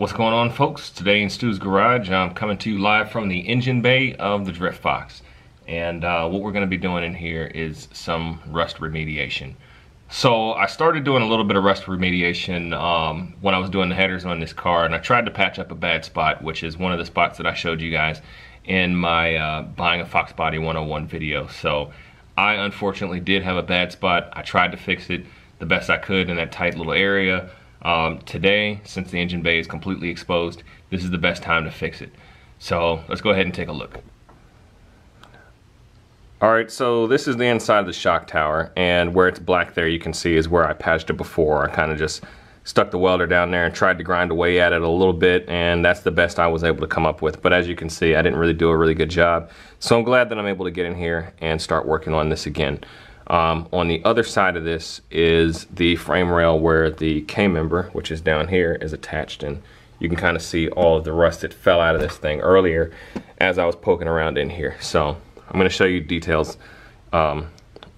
What's going on, folks? Today in Stu's Garage, I'm coming to you live from the engine bay of the Drift Fox. And what we're going to be doing in here is some rust remediation. So I started doing a little bit of rust remediation when I was doing the headers on this car, and I tried to patch up a bad spot, which is one of the spots that I showed you guys in my buying a Fox Body 101 video. So I unfortunately did have a bad spot. I tried to fix it the best I could in that tight little area. Today, since the engine bay is completely exposed, this is the best time to fix it. So let's go ahead and take a look. Alright, so this is the inside of the shock tower, and where it's black there you can see is where I patched it before. I kind of just stuck the welder down there and tried to grind away at it a little bit, and that's the best I was able to come up with. But as you can see, I didn't really do a really good job. So I'm glad that I'm able to get in here and start working on this again. On the other side of this is the frame rail where the K-member, which is down here, is attached, and you can kind of see all of the rust that fell out of this thing earlier as I was poking around in here. So I'm going to show you details on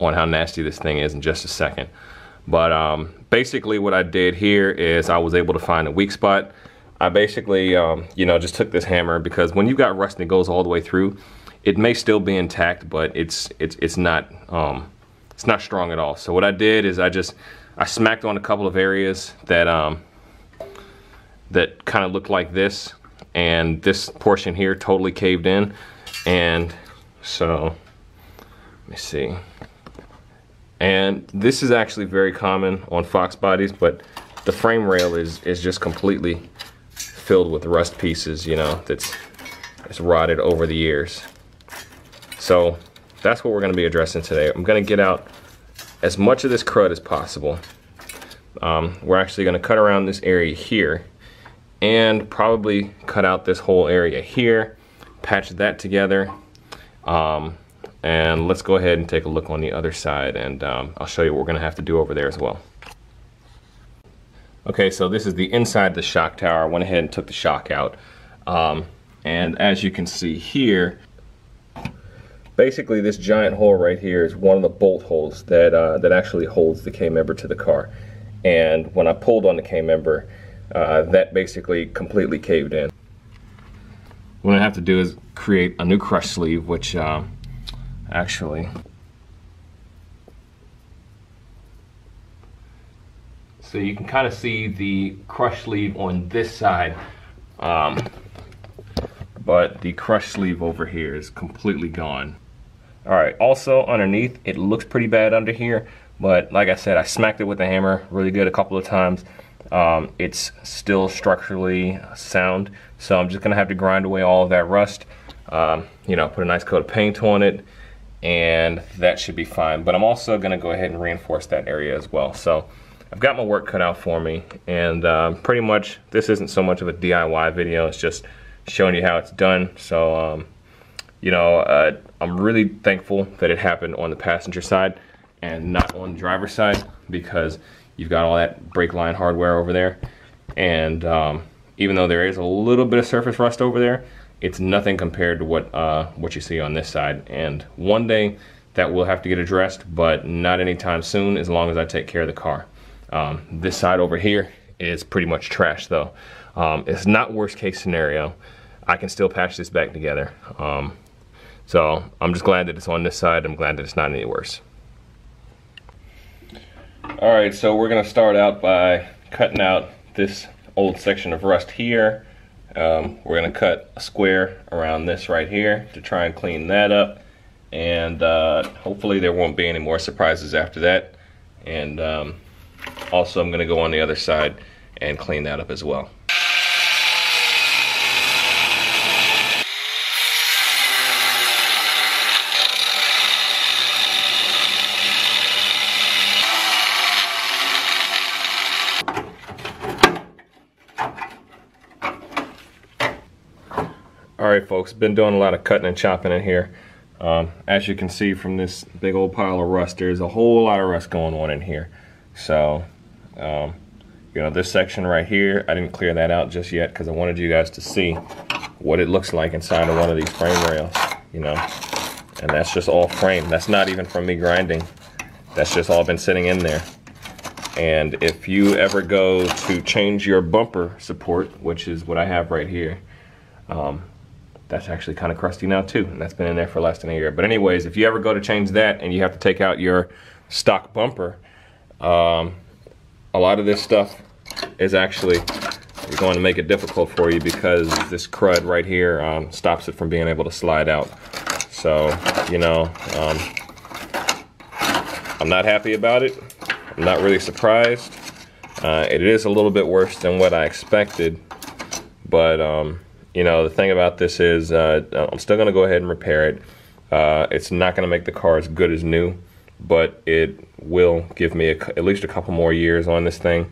how nasty this thing is in just a second. But basically what I did here is I was able to find a weak spot. I basically you know, just took this hammer, because when you've got rust that goes all the way through, it may still be intact, but it's not strong at all. So what I did is I smacked on a couple of areas that that kind of looked like this, and this portion here totally caved in. And so let me see, and this is actually very common on Fox bodies, but the frame rail is just completely filled with rust pieces, you know, it's rotted over the years. So that's what we're going to be addressing today. I'm going to get out as much of this crud as possible. We're actually going to cut around this area here and probably cut out this whole area here, patch that together, and let's go ahead and take a look on the other side, and I'll show you what we're going to have to do over there as well. Okay, so this is the inside of the shock tower. I went ahead and took the shock out, and as you can see here, basically this giant hole right here is one of the bolt holes that actually holds the K-member to the car. And when I pulled on the K-member, that basically completely caved in. What I have to do is create a new crush sleeve, which actually, so you can kind of see the crush sleeve on this side, but the crush sleeve over here is completely gone. Alright, also underneath, it looks pretty bad under here, but like I said, I smacked it with a hammer really good a couple of times. It's still structurally sound, so I'm just gonna have to grind away all of that rust, you know, put a nice coat of paint on it, and that should be fine. But I'm also gonna go ahead and reinforce that area as well. So I've got my work cut out for me, and pretty much this isn't so much of a DIY video, it's just showing you how it's done. So you know, I'm really thankful that it happened on the passenger side and not on the driver's side, because you've got all that brake line hardware over there, and even though there is a little bit of surface rust over there, it's nothing compared to what you see on this side. And one day that will have to get addressed, but not anytime soon, as long as I take care of the car. This side over here is pretty much trash though. It's not worst case scenario. I can still patch this back together. So I'm just glad that it's on this side. I'm glad that it's not any worse. Alright, so we're going to start out by cutting out this old section of rust here. We're going to cut a square around this right here to try and clean that up. And hopefully there won't be any more surprises after that. And also I'm going to go on the other side and clean that up as well. Alright folks, been doing a lot of cutting and chopping in here. As you can see from this big old pile of rust, there's a whole lot of rust going on in here. So, you know, this section right here, I didn't clear that out just yet because I wanted you guys to see what it looks like inside of one of these frame rails, you know. And that's just all frame. That's not even from me grinding. That's just all been sitting in there. And if you ever go to change your bumper support, which is what I have right here, that's actually kind of crusty now too, and that's been in there for less than a year. But anyways, if you ever go to change that and you have to take out your stock bumper, a lot of this stuff is actually going to make it difficult for you, because this crud right here stops it from being able to slide out. So, you know, I'm not happy about it. I'm not really surprised. It is a little bit worse than what I expected, but you know, the thing about this is I'm still going to go ahead and repair it. It's not going to make the car as good as new, but it will give me at least a couple more years on this thing,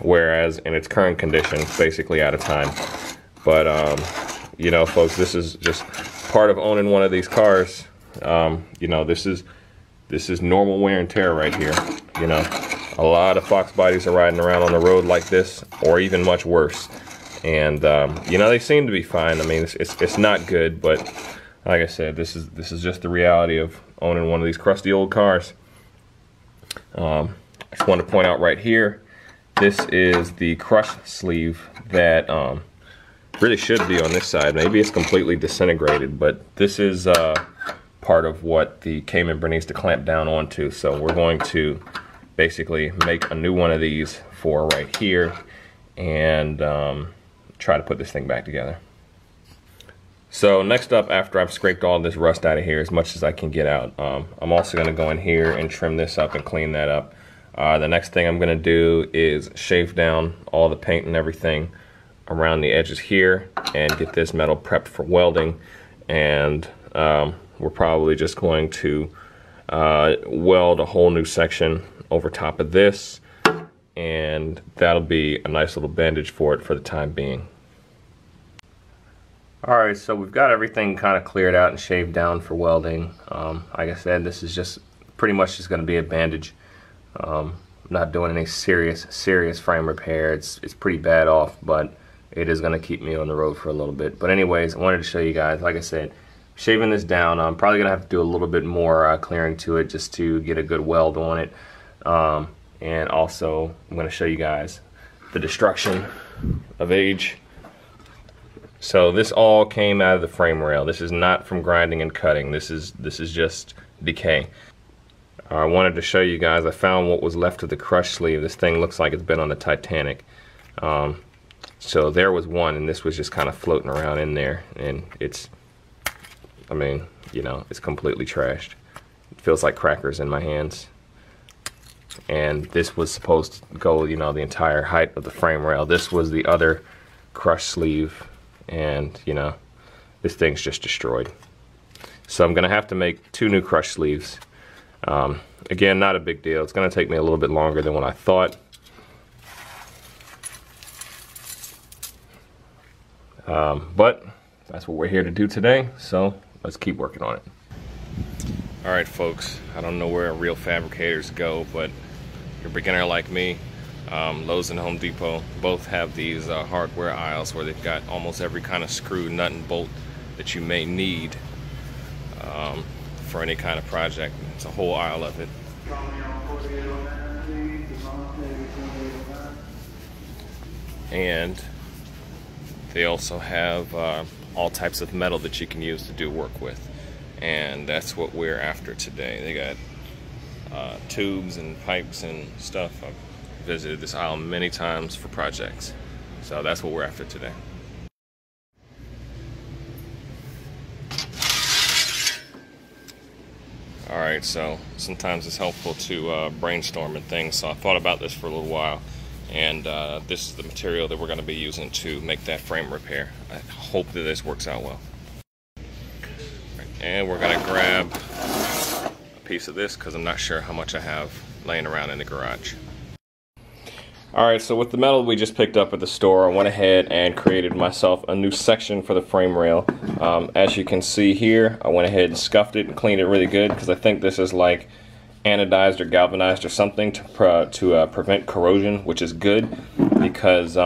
whereas in its current condition, it's basically out of time. But you know, folks, this is just part of owning one of these cars. You know, this is normal wear and tear right here. You know, a lot of Fox bodies are riding around on the road like this, or even much worse. And you know, they seem to be fine. I mean, it's not good, but like I said, this is just the reality of owning one of these crusty old cars. I just want to point out right here, this is the crush sleeve that really should be on this side. Maybe it's completely disintegrated, but this is part of what the K member needs to clamp down onto. So we're going to basically make a new one of these for right here, and try to put this thing back together. So next up, after I've scraped all this rust out of here as much as I can get out, I'm also going to go in here and trim this up and clean that up. The next thing I'm going to do is shave down all the paint and everything around the edges here and get this metal prepped for welding. And we're probably just going to weld a whole new section over top of this, and that'll be a nice little bandage for it for the time being. Alright, so we've got everything kind of cleared out and shaved down for welding. Like I said, this is just pretty much just going to be a bandage. I'm not doing any serious frame repair. It's pretty bad off, but it is going to keep me on the road for a little bit. But anyways, I wanted to show you guys, like I said, shaving this down. I'm probably going to have to do a little bit more clearing to it just to get a good weld on it. And also, I'm going to show you guys the destruction of age. So this all came out of the frame rail. This is not from grinding and cutting. This is just decay. I wanted to show you guys, I found what was left of the crush sleeve. This thing looks like it's been on the Titanic. So there was one, and this was just kind of floating around in there. And it's, I mean, you know, it's completely trashed. It feels like crackers in my hands. And this was supposed to go, you know, the entire height of the frame rail. This was the other crush sleeve, and you know, this thing's just destroyed. So I'm gonna have to make 2 new crush sleeves. Again, not a big deal. It's gonna take me a little bit longer than what I thought. But that's what we're here to do today, so let's keep working on it. Alright folks, I don't know where real fabricators go, but if you're a beginner like me, Lowe's and Home Depot both have these hardware aisles where they've got almost every kind of screw, nut, and bolt that you may need for any kind of project. It's a whole aisle of it. And they also have all types of metal that you can use to do work with. And that's what we're after today. They got tubes and pipes and stuff. I've visited this aisle many times for projects. So that's what we're after today. Alright, so sometimes it's helpful to brainstorm and things, so I thought about this for a little while, and this is the material that we're going to be using to make that frame repair. I hope that this works out well. And we're going to grab a piece of this because I'm not sure how much I have laying around in the garage. Alright, so with the metal we just picked up at the store, I went ahead and created myself a new section for the frame rail. As you can see here, I went ahead and scuffed it and cleaned it really good because I think this is like anodized or galvanized or something to prevent corrosion, which is good because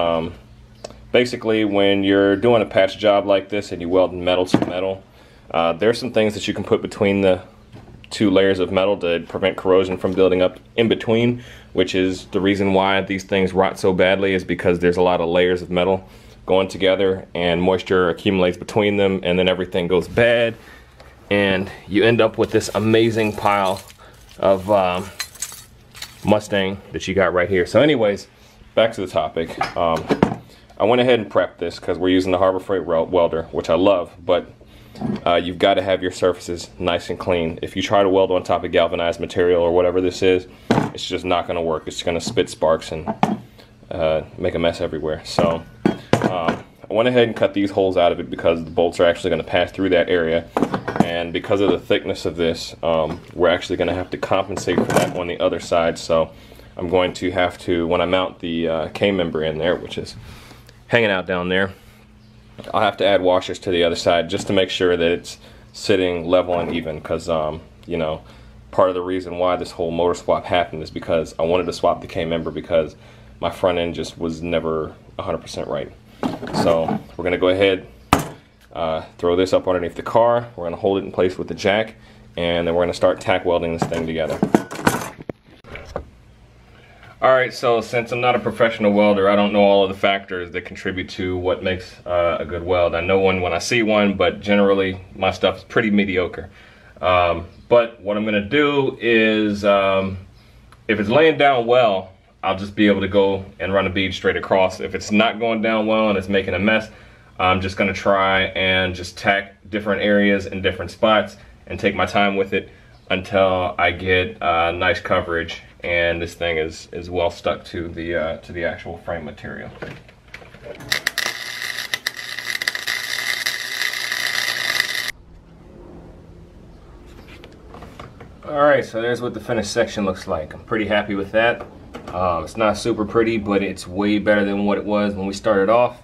basically when you're doing a patch job like this and you weld metal to metal, there's some things that you can put between the 2 layers of metal to prevent corrosion from building up in between, which is the reason why these things rot so badly, is because there's a lot of layers of metal going together and moisture accumulates between them, and then everything goes bad and you end up with this amazing pile of Mustang that you got right here. So anyways, back to the topic. I went ahead and prepped this because we're using the Harbor Freight welder, which I love, but you've got to have your surfaces nice and clean. If you try to weld on top of galvanized material or whatever this is, it's just not going to work. It's going to spit sparks and make a mess everywhere. So I went ahead and cut these holes out of it because the bolts are actually going to pass through that area, and because of the thickness of this, we're actually going to have to compensate for that on the other side. So I'm going to have to, when I mount the K-member in there, which is hanging out down there, I'll have to add washers to the other side just to make sure that it's sitting level and even, because you know, part of the reason why this whole motor swap happened is because I wanted to swap the K-member because my front end just was never 100% right. So we're going to go ahead, throw this up underneath the car, we're going to hold it in place with the jack, and then we're going to start tack welding this thing together. Alright, so since I'm not a professional welder, I don't know all of the factors that contribute to what makes a good weld. I know one when I see one, but generally my stuff is pretty mediocre. But what I'm going to do is, if it's laying down well, I'll just be able to go and run a bead straight across. If it's not going down well and it's making a mess, I'm just going to try and just tack different areas in different spots and take my time with it until I get nice coverage and this thing is well stuck to the actual frame material. Alright, so there's what the finished section looks like. I'm pretty happy with that. It's not super pretty, but it's way better than what it was when we started off.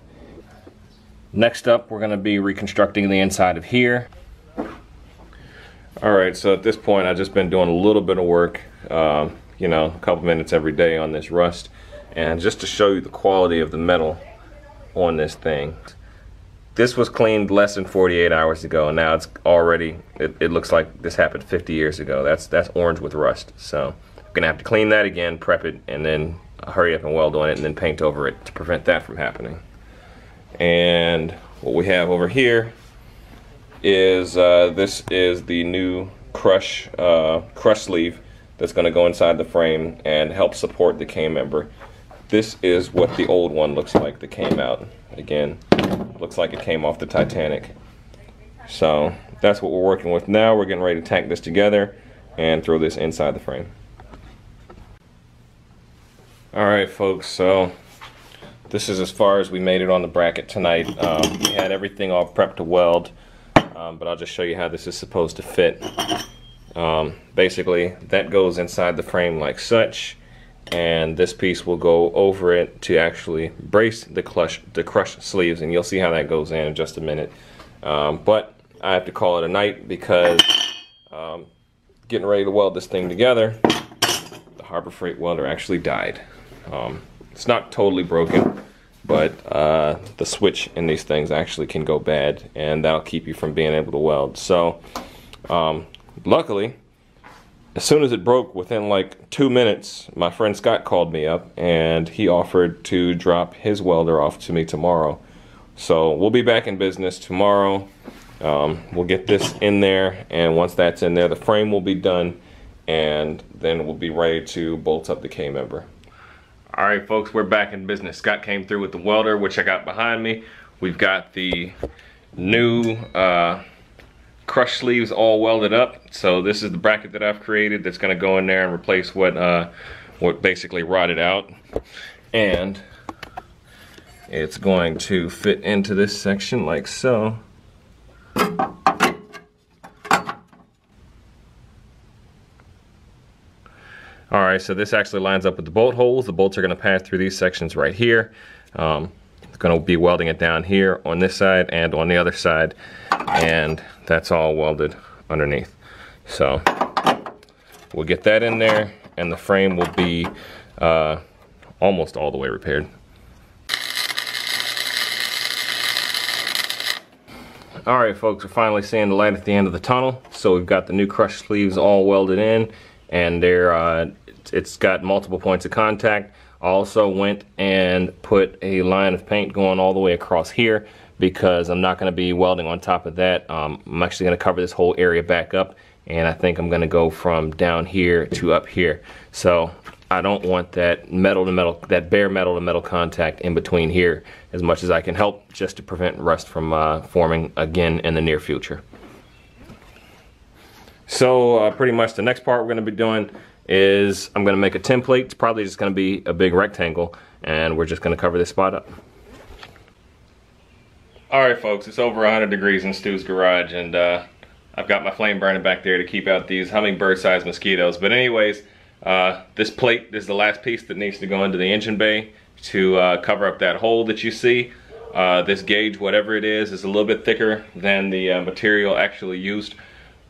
Next up, we're going to be reconstructing the inside of here. Alright, so at this point I've just been doing a little bit of work, you know, a couple minutes every day on this rust, and just to show you the quality of the metal on this thing. This was cleaned less than 48 hours ago, and now it's already, it looks like this happened 50 years ago. That's orange with rust. So I'm gonna have to clean that again, prep it, and then hurry up and weld on it, and then paint over it to prevent that from happening. And what we have over here is this is the new crush sleeve that's going to go inside the frame and help support the K-member. This is what the old one looks like that came out. Again, looks like it came off the Titanic. So that's what we're working with now. We're getting ready to tack this together and throw this inside the frame. Alright folks, so this is as far as we made it on the bracket tonight. We had everything all prepped to weld. But I'll just show you how this is supposed to fit. Basically, that goes inside the frame like such, and this piece will go over it to actually brace the crush sleeves, and you'll see how that goes in just a minute. But I have to call it a night because getting ready to weld this thing together, the Harbor Freight welder actually died. It's not totally broken, but the switch in these things actually can go bad, and that'll keep you from being able to weld. So luckily, as soon as it broke, within like 2 minutes, my friend Scott called me up and he offered to drop his welder off to me tomorrow. So we'll be back in business tomorrow. We'll get this in there, and once that's in there, the frame will be done, and then we'll be ready to bolt up the K-member. Alright folks, we're back in business. Scott came through with the welder, which I got behind me. We've got the new crush sleeves all welded up. So this is the bracket that I've created that's going to go in there and replace what basically rotted out. And it's going to fit into this section like so. Alright, so this actually lines up with the bolt holes. The bolts are going to pass through these sections right here. It's going to be welding it down here on this side and on the other side, and that's all welded underneath. So we'll get that in there, and the frame will be almost all the way repaired. Alright folks, we're finally seeing the light at the end of the tunnel. So we've got the new crush sleeves all welded in, and it's got multiple points of contact. I also went and put a line of paint going all the way across here because I'm not going to be welding on top of that. I'm actually going to cover this whole area back up, and I think I'm going to go from down here to up here. So I don't want that metal to metal, that bare metal to metal contact in between here as much as I can help, just to prevent rust from forming again in the near future. So pretty much the next part we're going to be doing is I'm going to make a template. It's probably just going to be a big rectangle, and we're just going to cover this spot up. Alright folks, it's over 100 degrees in Stu's garage, and I've got my flame burning back there to keep out these hummingbird-sized mosquitoes. But anyways, this plate is the last piece that needs to go into the engine bay to cover up that hole that you see. This gauge, whatever it is a little bit thicker than the material actually used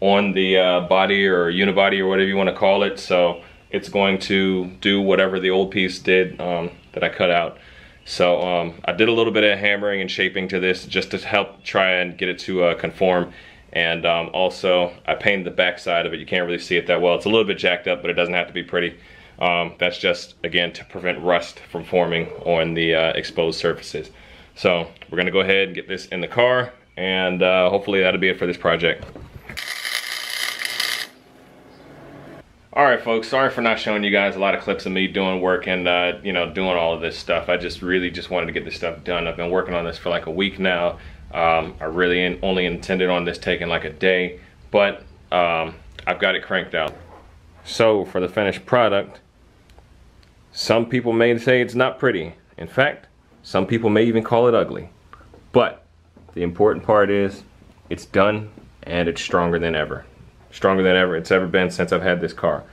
on the body or unibody or whatever you want to call it. So it's going to do whatever the old piece did that I cut out. So I did a little bit of hammering and shaping to this just to help try and get it to conform. And also I painted the back side of it. You can't really see it that well. It's a little bit jacked up, but it doesn't have to be pretty. That's just, again, to prevent rust from forming on the exposed surfaces. So we're gonna go ahead and get this in the car, and hopefully that'll be it for this project. Alright folks, sorry for not showing you guys a lot of clips of me doing work and you know, doing all of this stuff. I just really wanted to get this stuff done. I've been working on this for like a week now. I really only intended on this taking like a day, but I've got it cranked out. So for the finished product, some people may say it's not pretty. In fact, some people may even call it ugly. But the important part is it's done, and it's stronger than ever. Stronger than ever it's ever been since I've had this car.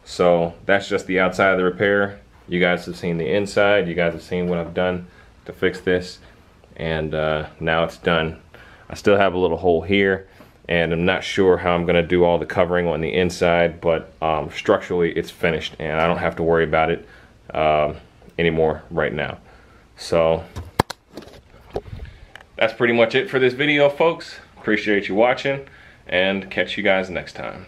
So that's just the outside of the repair. You guys have seen the inside. You guys have seen what I've done to fix this, and now it's done. I still have a little hole here, and I'm not sure how I'm gonna do all the covering on the inside, but structurally it's finished, and I don't have to worry about it anymore right now. So that's pretty much it for this video, folks. Appreciate you watching, and catch you guys next time.